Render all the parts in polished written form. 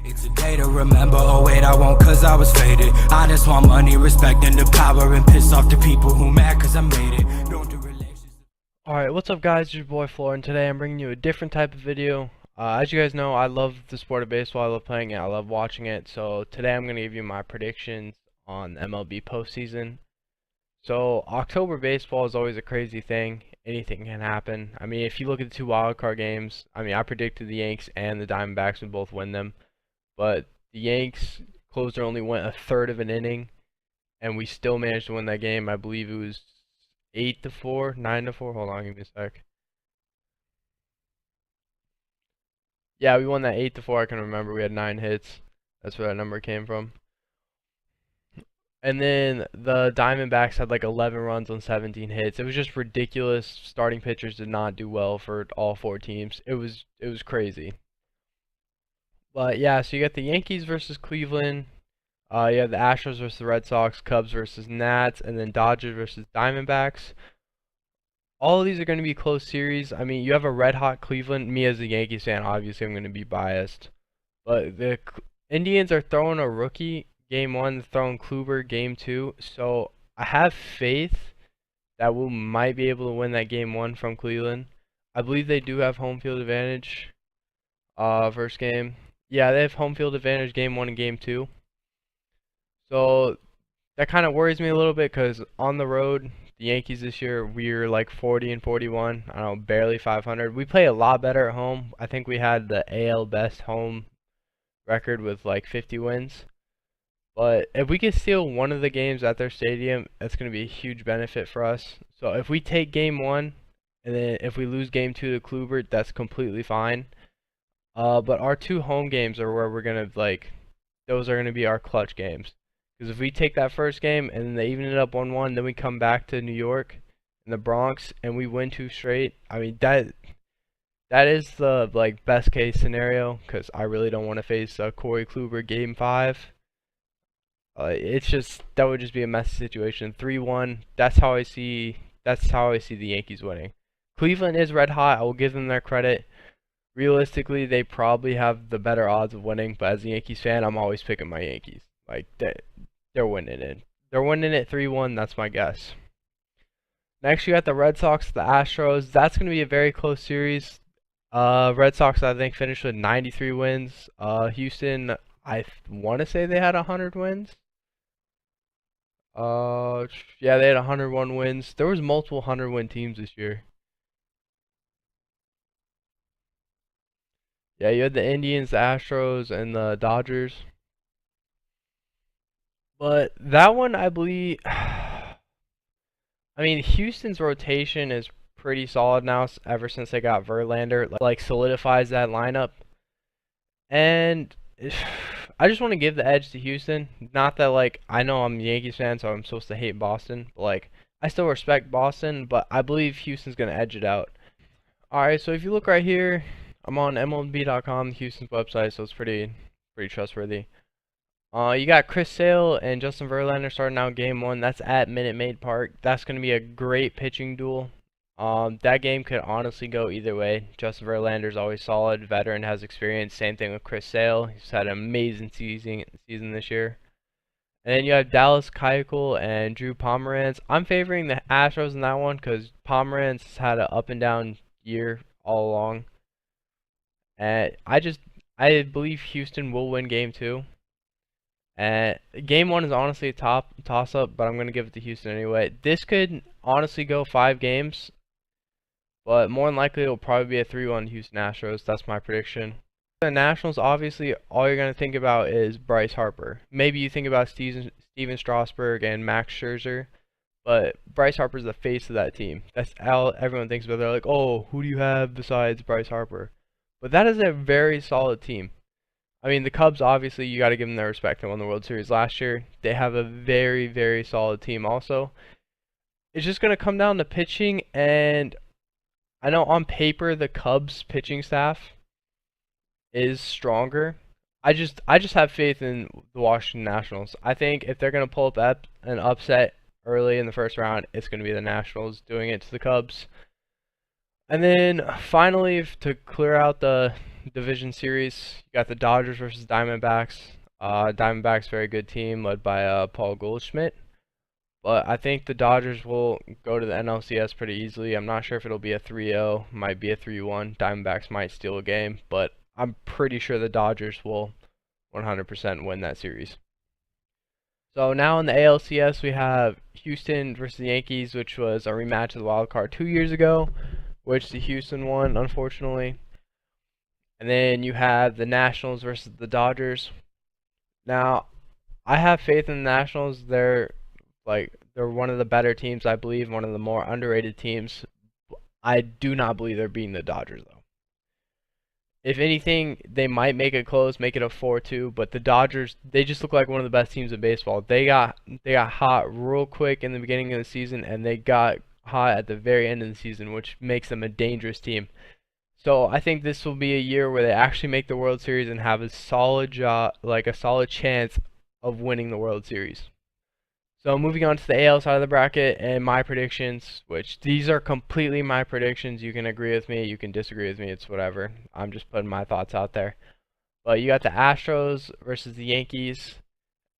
It's a day to remember, oh wait I won't cause I was faded. I just want money, respect, and the power, and piss off the people who mad cause I made it. Don't do relations. Alright, what's up guys, it's your boy Floor, and today I'm bringing you a different type of video. As you guys know, I love the sport of baseball, I love playing it, I love watching it. So today I'm going to give you my predictions on MLB postseason. So October baseball is always a crazy thing, anything can happen. I mean, if you look at the two wildcard games, I mean I predicted the Yanks and the Diamondbacks would both win them. But the Yanks closer only went a third of an inning, and we still managed to win that game. I believe it was 8-4, 9-4. Hold on, give me a sec. Yeah, we won that 8-4. I can remember we had 9 hits. That's where that number came from. And then the Diamondbacks had like 11 runs on 17 hits. It was just ridiculous. Starting pitchers did not do well for all 4 teams. It was crazy. But yeah, so you got the Yankees versus Cleveland. You have the Astros versus the Red Sox, Cubs versus Nats, and then Dodgers versus Diamondbacks. All of these are going to be close series. I mean, you have a red-hot Cleveland. Me as a Yankees fan, obviously I'm going to be biased. But the Indians are throwing a rookie game 1, throwing Kluber game 2. So I have faith that we might be able to win that game 1 from Cleveland. I believe they do have home field advantage. First game. Yeah, they have home field advantage game 1 and game 2. So that kind of worries me a little bit because on the road, the Yankees this year, we're like 40-41. I don't know, barely 500. We play a lot better at home. I think we had the AL best home record with like 50 wins. But if we can steal one of the games at their stadium, that's going to be a huge benefit for us. So if we take game 1, and then if we lose game 2 to Kluber, that's completely fine. But our 2 home games are where we're going to those are going to be our clutch games. Because if we take that first game and then they even it up 1-1, then we come back to New York and the Bronx and we win 2 straight. I mean that is the best case scenario because I really don't want to face Corey Kluber game 5. It's just that would just be a messy situation. 3-1. That's how I see the Yankees winning. Cleveland is red hot. I will give them their credit. Realistically, they probably have the better odds of winning, but as a Yankees fan, I'm always picking my Yankees. Like they're winning it. They're winning it 3-1. That's my guess. Next, you got the Red Sox, the Astros. That's going to be a very close series. Red Sox, I think, finished with 93 wins. Houston, I want to say they had 100 wins. Yeah, they had 101 wins. There was multiple 100-win teams this year. Yeah, you had the Indians, the Astros, and the Dodgers. But that one, I believe, I mean, Houston's rotation is pretty solid now ever since they got Verlander. Like solidifies that lineup. And I just want to give the edge to Houston. Not that, I know I'm a Yankees fan, so I'm supposed to hate Boston. But, I still respect Boston, but I believe Houston's going to edge it out. Alright, so if you look right here, I'm on Mlb.com, Houston's website, so it's pretty trustworthy. You got Chris Sale and Justin Verlander starting out game 1. That's at Minute Maid Park. That's going to be a great pitching duel. That game could honestly go either way. Justin Verlander's always solid, veteran, has experience. Same thing with Chris Sale. He's had an amazing season this year. And then you have Dallas Keuchel and Drew Pomeranz. I'm favoring the Astros in that one because Pomeranz has had an up and down year all along. And I believe Houston will win game 2. And game 1 is honestly a toss-up, but I'm going to give it to Houston anyway. This could honestly go 5 games, but more than likely it will probably be a 3-1 Houston Astros. That's my prediction. The Nationals, obviously, all you're going to think about is Bryce Harper. Maybe you think about Steven Strasburg and Max Scherzer, but Bryce Harper's the face of that team. That's all everyone thinks about. They're like, oh, who do you have besides Bryce Harper? But that is a very solid team. I mean, the Cubs, obviously, you got to give them their respect. They won the World Series last year. They have a very, very solid team also. It's just going to come down to pitching, and I know on paper the Cubs pitching staff is stronger. I just have faith in the Washington Nationals. I think if they're going to pull up an upset early in the first round, it's going to be the Nationals doing it to the Cubs. And then finally, to clear out the division series, you got the Dodgers versus Diamondbacks. Diamondbacks, very good team led by Paul Goldschmidt. But I think the Dodgers will go to the NLCS pretty easily. I'm not sure if it'll be a 3-0, might be a 3-1. Diamondbacks might steal a game, but I'm pretty sure the Dodgers will 100% win that series. So now in the ALCS, we have Houston versus the Yankees, which was a rematch of the wild card 2 years ago, which the Houston won, unfortunately. And then you have the Nationals versus the Dodgers. Now, I have faith in the Nationals. They're one of the better teams, I believe, one of the more underrated teams. I do not believe they're beating the Dodgers, though. If anything, they might make it close, make it a 4-2, but the Dodgers, they just look like one of the best teams in baseball. They got hot real quick in the beginning of the season, and they got hot at the very end of the season, which makes them a dangerous team. So I think this will be a year where they actually make the World Series and have a solid a solid chance of winning the World Series. So moving on to the AL side of the bracket and my predictions, which these are completely my predictions. You can agree with me, you can disagree with me, it's whatever. I'm just putting my thoughts out there. But you got the Astros versus the Yankees,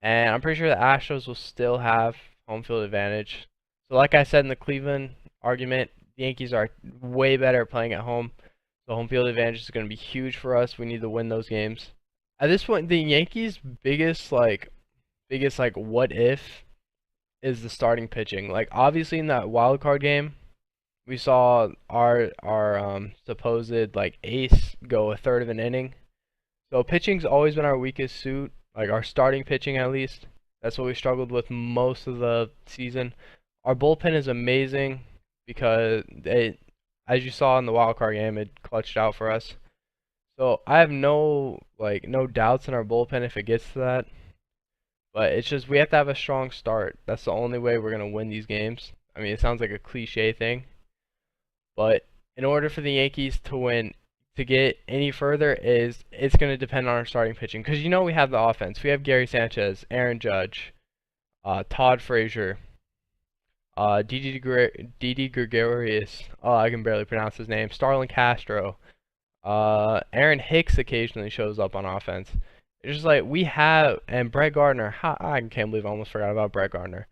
and I'm pretty sure the Astros will still have home field advantage. So like I said in the Cleveland argument, the Yankees are way better at playing at home. So home field advantage is going to be huge for us. We need to win those games. At this point, the Yankees' biggest what if is the starting pitching. Like, obviously in that wild card game, we saw our supposed ace go a third of an inning. So pitching's always been our weakest suit, like our starting pitching at least. That's what we struggled with most of the season. Our bullpen is amazing because as you saw in the wild card game, it clutched out for us. So I have no doubts in our bullpen if it gets to that. But it's just we have to have a strong start. That's the only way we're going to win these games. I mean, it sounds like a cliche thing. But in order for the Yankees to win, to get any further, it's going to depend on our starting pitching. Because we have the offense. We have Gary Sanchez, Aaron Judge, Todd Frazier, Didi Gregorius. Oh, I can barely pronounce his name. Starlin Castro. Aaron Hicks occasionally shows up on offense. It's just like we have, and Brett Gardner. I can't believe I almost forgot about Brett Gardner.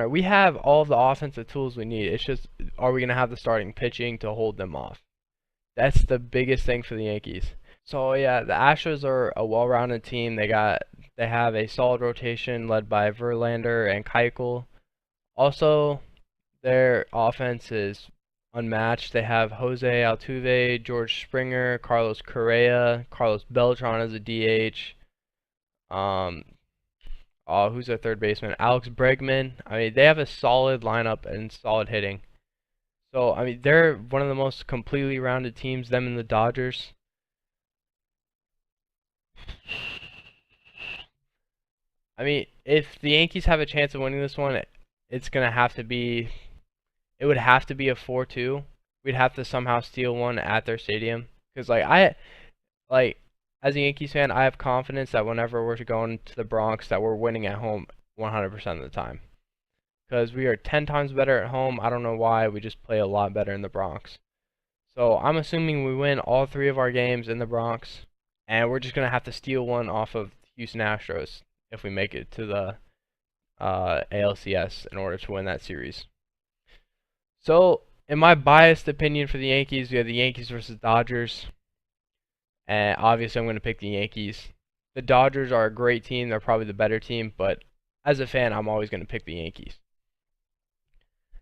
We have all of the offensive tools we need. It's just, are we going to have the starting pitching to hold them off? That's the biggest thing for the Yankees. So yeah, the Astros are a well-rounded team. They have a solid rotation led by Verlander and Keuchel. Also, their offense is unmatched. They have Jose Altuve, George Springer, Carlos Correa, Carlos Beltran as a DH. Who's their third baseman? Alex Bregman. I mean, they have a solid lineup and solid hitting. So, I mean, they're one of the most completely rounded teams, them and the Dodgers. I mean, if the Yankees have a chance of winning this one, it would have to be a 4-2. We'd have to somehow steal one at their stadium. Because, as a Yankees fan, I have confidence that whenever we're going to the Bronx, that we're winning at home 100% of the time. Because we are 10 times better at home. I don't know why. We just play a lot better in the Bronx. So I'm assuming we win all 3 of our games in the Bronx. And we're just going to have to steal one off of Houston Astros if we make it to the ALCS in order to win that series. So, in my biased opinion for the Yankees, we have the Yankees versus Dodgers. And obviously I'm going to pick the Yankees. The Dodgers are a great team. They're probably the better team. But as a fan, I'm always going to pick the Yankees.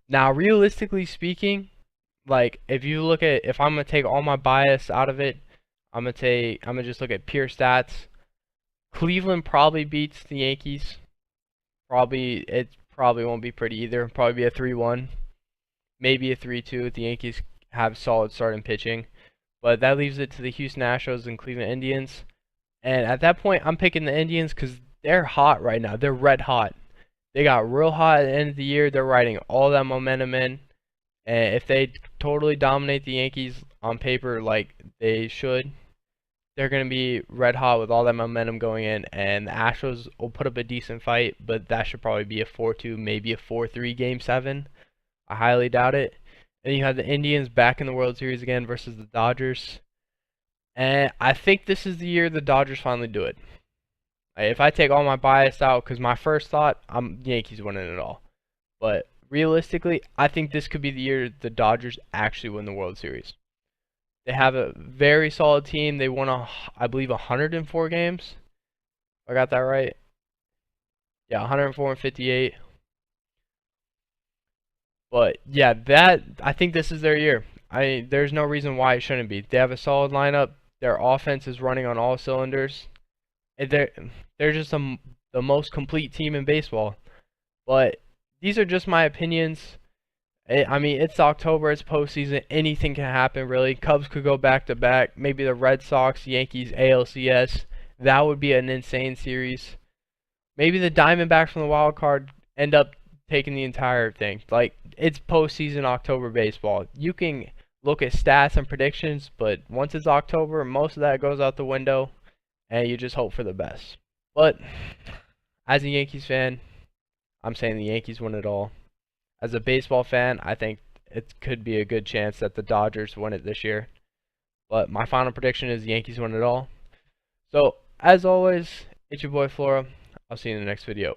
Now, realistically speaking, if I'm going to take all my bias out of it, I'm going to just look at pure stats. Cleveland probably beats the Yankees. It probably won't be pretty either. Probably be a 3-1. Maybe a 3-2 if the Yankees have solid starting pitching. But that leaves it to the Houston Astros and Cleveland Indians. And at that point, I'm picking the Indians because they're hot right now. They're red hot. They got real hot at the end of the year. They're riding all that momentum in. And if they totally dominate the Yankees on paper like they should, they're going to be red hot with all that momentum going in. And the Astros will put up a decent fight, but that should probably be a 4-2, maybe a 4-3 Game 7. I highly doubt it. And you have the Indians back in the World Series again versus the Dodgers. And I think this is the year the Dodgers finally do it. If I take all my bias out, because my first thought, I'm Yankees winning it all. But realistically, I think this could be the year the Dodgers actually win the World Series. They have a very solid team. They won, I believe, 104 games. I got that right. Yeah, 104 and 58. But yeah, I think this is their year. There's no reason why it shouldn't be. They have a solid lineup. Their offense is running on all cylinders. And they're just the most complete team in baseball. But these are just my opinions. I mean, it's October, it's postseason. Anything can happen, really. Cubs could go back to back. Maybe the Red Sox, Yankees, ALCS. That would be an insane series. Maybe the Diamondbacks from the wild card end up taking the entire thing. Like, it's postseason October baseball. You can look at stats and predictions, but once it's October, most of that goes out the window, and you just hope for the best. But as a Yankees fan, I'm saying the Yankees win it all. As a baseball fan, I think it could be a good chance that the Dodgers win it this year. But my final prediction is the Yankees win it all. So, as always, it's your boy Flora. I'll see you in the next video.